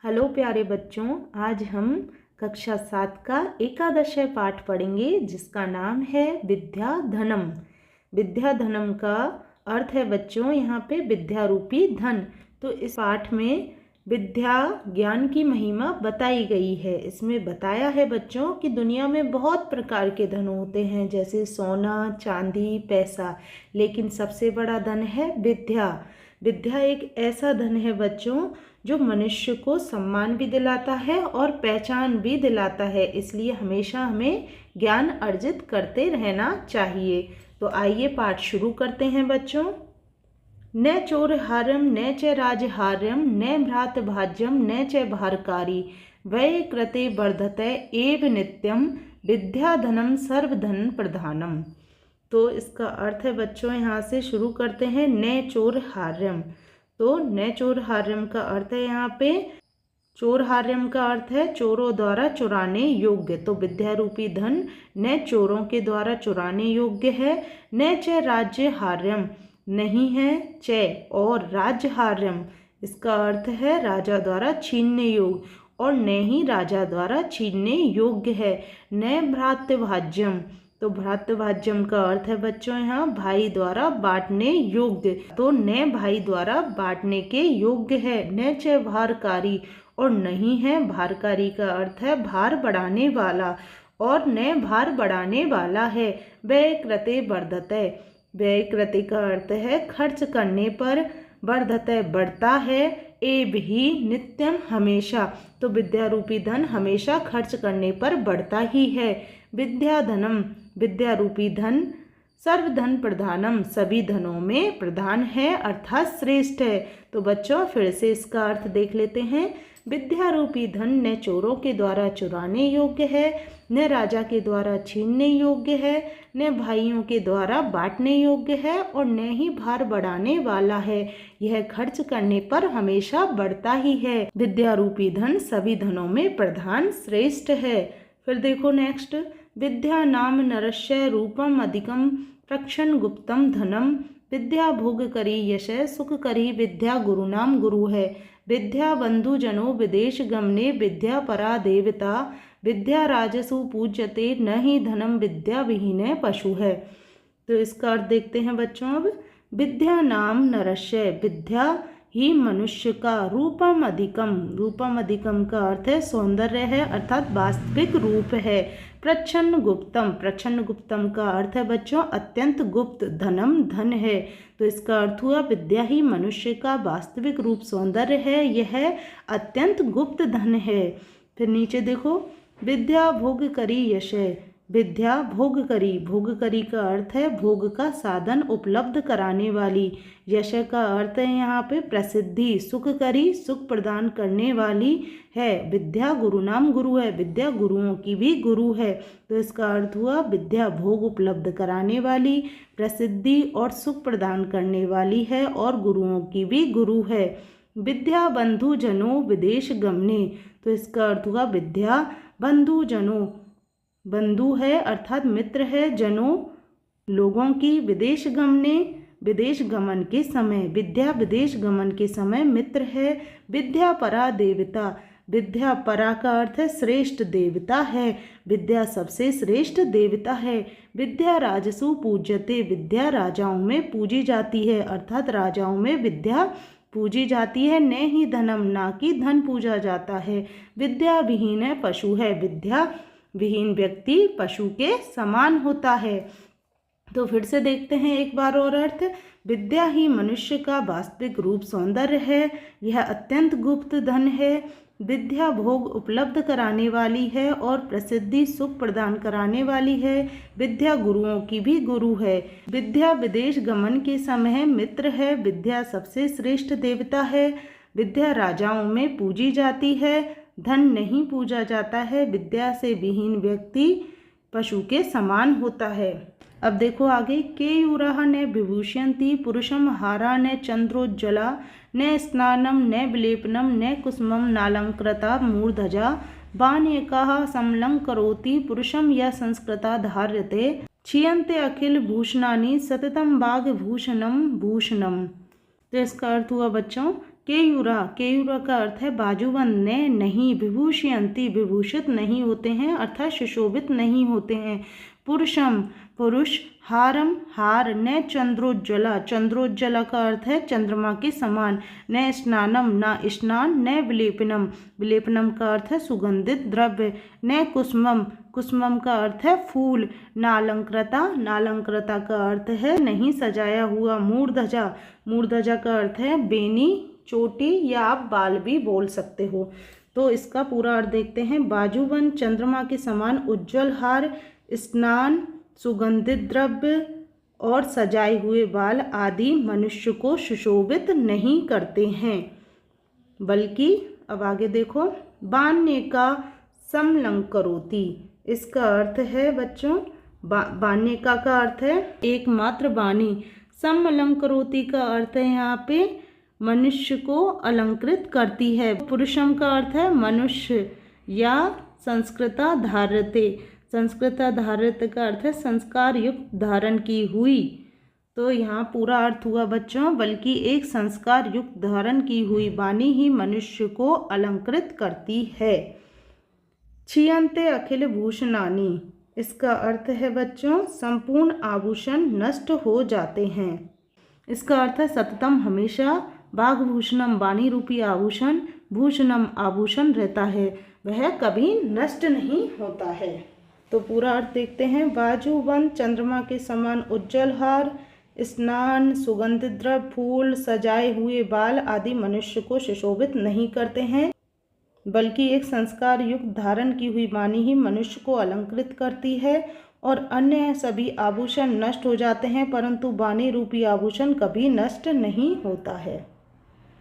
Hello प्यारे बच्चों, आज हम कक्षा 7 का एकादश पाठ पढ़ेंगे जिसका नाम है विद्या धनम। विद्या धनम का अर्थ है बच्चों यहाँ पे विद्या रूपी धन। तो इस पाठ में विद्या ज्ञान की महिमा बताई गई है। इसमें बताया है बच्चों कि दुनिया में बहुत प्रकार के धन होते हैं, जैसे सोना, चांदी, पैसा, लेकिन सबसे बड़ा धन है विद्या। विद्या एक ऐसा धन है बच्चों जो मनुष्य को सम्मान भी दिलाता है और पहचान भी दिलाता है, इसलिए हमेशा हमें ज्ञान अर्जित करते रहना चाहिए। तो आइए पाठ शुरू करते हैं बच्चों। न चोरहार्यम न च राजहार्यम न भ्रातभाज्यम न च भारकारी वै कृते वर्धते एव नित्यम विद्याधनम सर्वधन प्रधानम। तो इसका अर्थ है बच्चों, यहाँ से शुरू करते हैं। न चोरहार्यम, तो न चोरहार्यम का अर्थ है यहाँ पे, चोरहार्यम का अर्थ है चोरों द्वारा चुराने योग्य। तो विद्या रूपी धन न चोरों के द्वारा चुराने योग्य है। न च राज्यहार्यम, नहीं है, च और राज्यहार्यम, इसका अर्थ है राजा द्वारा छीनने योग्य, और न ही राजा द्वारा छीनने योग्य है। न भ्रातृभाज्यम, तो भ्रातृभाज्यम का अर्थ है बच्चों यहाँ भाई द्वारा बांटने योग्य। तो न भाई द्वारा बांटने के योग्य है। न च भारकारी, और नहीं है, भारकारी का अर्थ है भार बढ़ाने वाला, और न भार बढ़ाने वाला है। व्यय कृते वर्धते, व्यय कृते का अर्थ है खर्च करने पर, वर्धते बढ़ता है, एव ही नित्यम हमेशा, तो विद्या रूपी धन हमेशा खर्च करने पर बढ़ता ही है। विद्या धनम, विद्या रूपी धन सर्वधन प्रधानम, सभी धनों में प्रधान है अर्थात श्रेष्ठ है। तो बच्चों फिर से इसका अर्थ देख लेते हैं। विद्या रूपी धन न चोरों के द्वारा चुराने योग्य है, न राजा के द्वारा छीनने योग्य है, न भाइयों के द्वारा बांटने योग्य है, और न ही भार बढ़ाने वाला है। यह खर्च करने पर हमेशा बढ़ता ही है। विद्या रूपी धन सभी धनों में प्रधान श्रेष्ठ है। फिर देखो नेक्स्ट, विद्या नाम नरस्य रूपम अधिकम प्रक्षण गुप्तम धनम विद्या भोग करी यश सुख करी विद्या गुरुनाम गुरु है। विद्या बंधु जनो विदेश गमने विद्या परा देवता विद्या राजसु पूज्यते न ही धनम विद्या विहीन पशु है। तो इसका अर्थ देखते हैं बच्चों। अब विद्या नाम नरस्य, विद्या ही मनुष्य का, रूपम अधिकम, रूपम अधिकम का अर्थ है सौंदर्य है अर्थात वास्तविक रूप है। प्रच्छन्न गुप्तम, प्रच्छन्न गुप्तम का अर्थ है बच्चों अत्यंत गुप्त, धनम धन है। तो इसका अर्थ हुआ विद्या ही मनुष्य का वास्तविक रूप सौंदर्य है, यह अत्यंत गुप्त धन है। फिर नीचे देखो, विद्या भोग करी यश, विद्या भोग करी, भोग करी का अर्थ है भोग का साधन उपलब्ध कराने वाली। यश का अर्थ है यहाँ पे प्रसिद्धि, सुख करी सुख प्रदान करने वाली है। विद्या गुरु नाम गुरु है, विद्या गुरुओं की भी गुरु है। तो इसका अर्थ हुआ विद्या भोग उपलब्ध कराने वाली, प्रसिद्धि और सुख प्रदान करने वाली है, और गुरुओं की भी गुरु है। विद्या बंधु जनो विदेश गमने, तो इसका अर्थ हुआ विद्या बंधु जनो, बंधु है अर्थात मित्र है, जनों लोगों की, विदेश गमने विदेश गमन के समय, विद्या विदेश गमन के समय मित्र है। विद्या परा देवता, विद्या परा का अर्थ है श्रेष्ठ देवता है, विद्या सबसे श्रेष्ठ देवता है। विद्या राजसु पूज्यते, विद्या राजाओं में पूजी जाती है अर्थात राजाओं में विद्या पूजी जाती है। न ही धनम, ना कि धन पूजा जाता है। विद्या विहीन पशु है, विद्या विहीन व्यक्ति पशु के समान होता है। तो फिर से देखते हैं एक बार और अर्थ। विद्या ही मनुष्य का वास्तविक रूप सौंदर्य है, यह अत्यंत गुप्त धन है। विद्या भोग उपलब्ध कराने वाली है और प्रसिद्धि सुख प्रदान कराने वाली है। विद्या गुरुओं की भी गुरु है। विद्या विदेश गमन के समय मित्र है, विद्या सबसे श्रेष्ठ देवता है। विद्या राजाओं में पूजी जाती है, धन नहीं पूजा जाता है। विद्या से विहीन व्यक्ति पशु के समान होता है। अब देखो आगे, केयूरः न विभूषयन्ति पुरुषम हारा न चंद्रोज्ज्वला न स्नानम न विलेपनम न कुसुमम नालंकृता मूर्धजा बाण्यकाः समलंकरोति पुरुषम या संस्कृता धार्यते क्षीयन्ते अखिल भूषणानि सततम बाघभूषणम भूषणम। तो इसका अर्थ हुआ बच्चों, केयूरा, केयूरा का अर्थ है बाजूबंद। ने नहीं, विभूषयंती, विभूषित नहीं होते हैं अर्थात सुशोभित नहीं होते हैं। पुरुषम, पुरुष। हारम, हार। न चंद्रोज्ज्वला, चंद्रोज्ज्वला का अर्थ है चंद्रमा के समान। न स्नानम, ना स्नान। न विलेपनम, विलेपनम का अर्थ है सुगंधित द्रव्य। न कुसुमम, कुसुमम का अर्थ है फूल। नालंकृता, नालंकृता का अर्थ है नहीं सजाया हुआ। मूर्धजा, मूर्धजा का अर्थ है बेनी, चोटी, या आप बाल भी बोल सकते हो। तो इसका पूरा अर्थ देखते हैं। बाजूबंद, चंद्रमा के समान। उज्ज्वल हार, स्नान, सुगंधित द्रव्य और सजाए हुए बाल आदि मनुष्य को सुशोभित नहीं करते हैं, बल्कि अब आगे देखो, बान्य का समलंकरोति, इसका अर्थ है बच्चों बान्य का अर्थ है एकमात्र बानी। समलंकरोति का अर्थ है यहाँ पे मनुष्य को अलंकृत करती है। पुरुषम का अर्थ है मनुष्य या संस्कृता धारते, संस्कृता धारित का अर्थ है संस्कार युक्त धारण की हुई। तो यहाँ पूरा अर्थ हुआ बच्चों, बल्कि एक संस्कार युक्त धारण की हुई वाणी ही मनुष्य को अलंकृत करती है। क्षीयन्ते अखिल भूषणानि, इसका अर्थ है बच्चों संपूर्ण आभूषण नष्ट हो जाते हैं। इसका अर्थ है सततम, हमेशा। बाघभूषणम, वाणी रूपी आभूषण। भूषणम, आभूषण रहता है, वह कभी नष्ट नहीं होता है। तो पूरा अर्थ देखते हैं। बाजूबंद, चंद्रमा के समान। उज्ज्वल हार, स्नान, सुगंधित द्रव्य, फूल, सजाए हुए बाल आदि मनुष्य को सुशोभित नहीं करते हैं, बल्कि एक संस्कार युक्त धारण की हुई वाणी ही मनुष्य को अलंकृत करती है। और अन्य सभी आभूषण नष्ट हो जाते हैं, परंतु वाणी रूपी आभूषण कभी नष्ट नहीं होता है।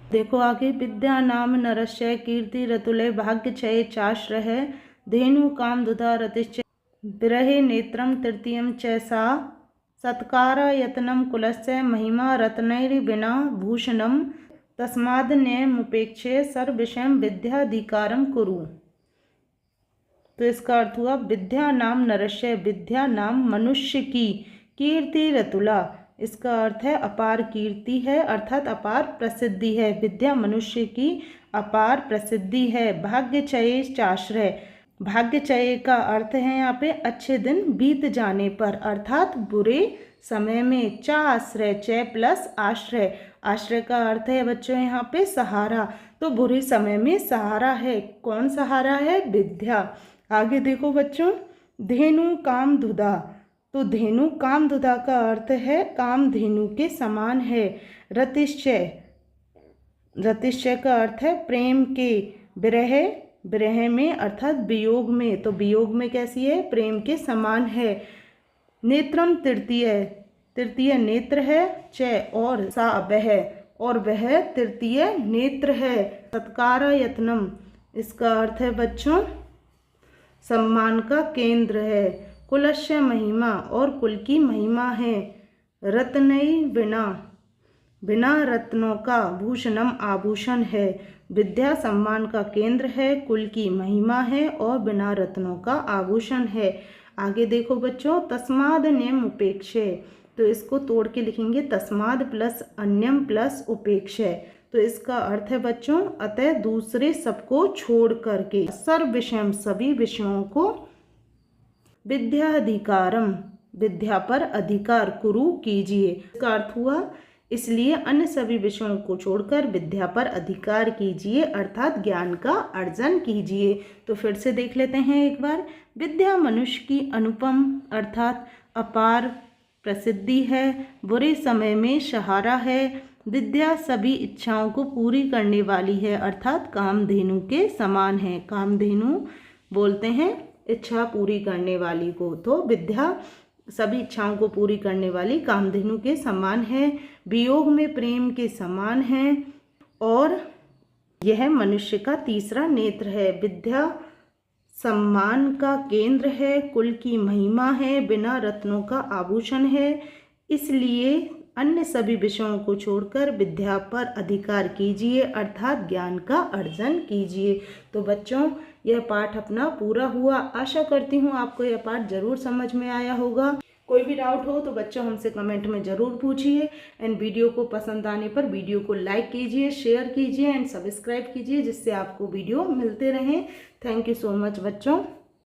देखो आगे, विद्या नाम नरस्य कीर्ति रतुलय भाग्य क्षय चाश्रय धेनु काम दुधा रतिश्च विरहे नेत्रम तृतीयम च सा सत्कारा यत्नम कुलस्य महिमा रत्नैर्विना भूषणम तस्माद् न्यमुपेक्षे सर्वविषयं विद्याधिकारं कुरु। तो इसका अर्थ हुआ विद्या नाम नरस्य, विद्या नाम मनुष्य की। कीर्ति रतुला, इसका अर्थ है अपार कीर्ति है अर्थात अपार प्रसिद्धि है। विद्या मनुष्य की अपार प्रसिद्धि है। भाग्यचये चाश्रय, भाग्यचय का अर्थ है यहाँ पे अच्छे दिन बीत जाने पर अर्थात बुरे समय में। चा आश्रय, चय प्लस आश्रय, आश्रय का अर्थ है बच्चों यहाँ पे सहारा। तो बुरे समय में सहारा है, कौन सहारा है? विद्या। आगे देखो बच्चों, धेनु काम दुधा, तो धेनु काम दुधा का अर्थ है काम धेनु के समान है। रतिश्चय, रतिश्चय का अर्थ है प्रेम के। विरह, विरह में अर्थात वियोग में, तो वियोग में कैसी है? प्रेम के समान है। नेत्रम तृतीय, तृतीय नेत्र है। च और सा वह, और वह तृतीय नेत्र है। सत्कार यत्नम, इसका अर्थ है बच्चों सम्मान का केंद्र है। कुलस्य महिमा, और कुल की महिमा है। रत्नई बिना, बिना रत्नों का। भूषणम, आभूषण है। विद्या सम्मान का केंद्र है, कुल की महिमा है और बिना रत्नों का आभूषण है। आगे देखो बच्चों, तस्माद न्यम उपेक्षे, तो इसको तोड़ के लिखेंगे तस्माद प्लस अन्यम प्लस उपेक्षे। तो इसका अर्थ है बच्चों अतः दूसरे सबको छोड़ करके, सर्व विषयम सभी विषयों को, विद्याधिकारम विद्या पर अधिकार कुरु कीजिए। इसका अर्थ हुआ इसलिए अन्य सभी विषयों को छोड़कर विद्या पर अधिकार कीजिए अर्थात ज्ञान का अर्जन कीजिए। तो फिर से देख लेते हैं एक बार। विद्या मनुष्य की अनुपम अर्थात अपार प्रसिद्धि है, बुरे समय में सहारा है। विद्या सभी इच्छाओं को पूरी करने वाली है अर्थात कामधेनु के समान है। कामधेनु बोलते हैं इच्छा पूरी करने वाली को, तो विद्या सभी इच्छाओं को पूरी करने वाली कामधेनु के समान है। वियोग में प्रेम के समान है और यह मनुष्य का तीसरा नेत्र है। विद्या सम्मान का केंद्र है, कुल की महिमा है, बिना रत्नों का आभूषण है। इसलिए अन्य सभी विषयों को छोड़कर विद्या पर अधिकार कीजिए अर्थात ज्ञान का अर्जन कीजिए। तो बच्चों यह पाठ अपना पूरा हुआ। आशा करती हूँ आपको यह पाठ जरूर समझ में आया होगा। कोई भी डाउट हो तो बच्चों हमसे कमेंट में ज़रूर पूछिए। एंड वीडियो को पसंद आने पर वीडियो को लाइक कीजिए, शेयर कीजिए एंड सब्सक्राइब कीजिए, जिससे आपको वीडियो मिलते रहें। थैंक यू सो मच बच्चों।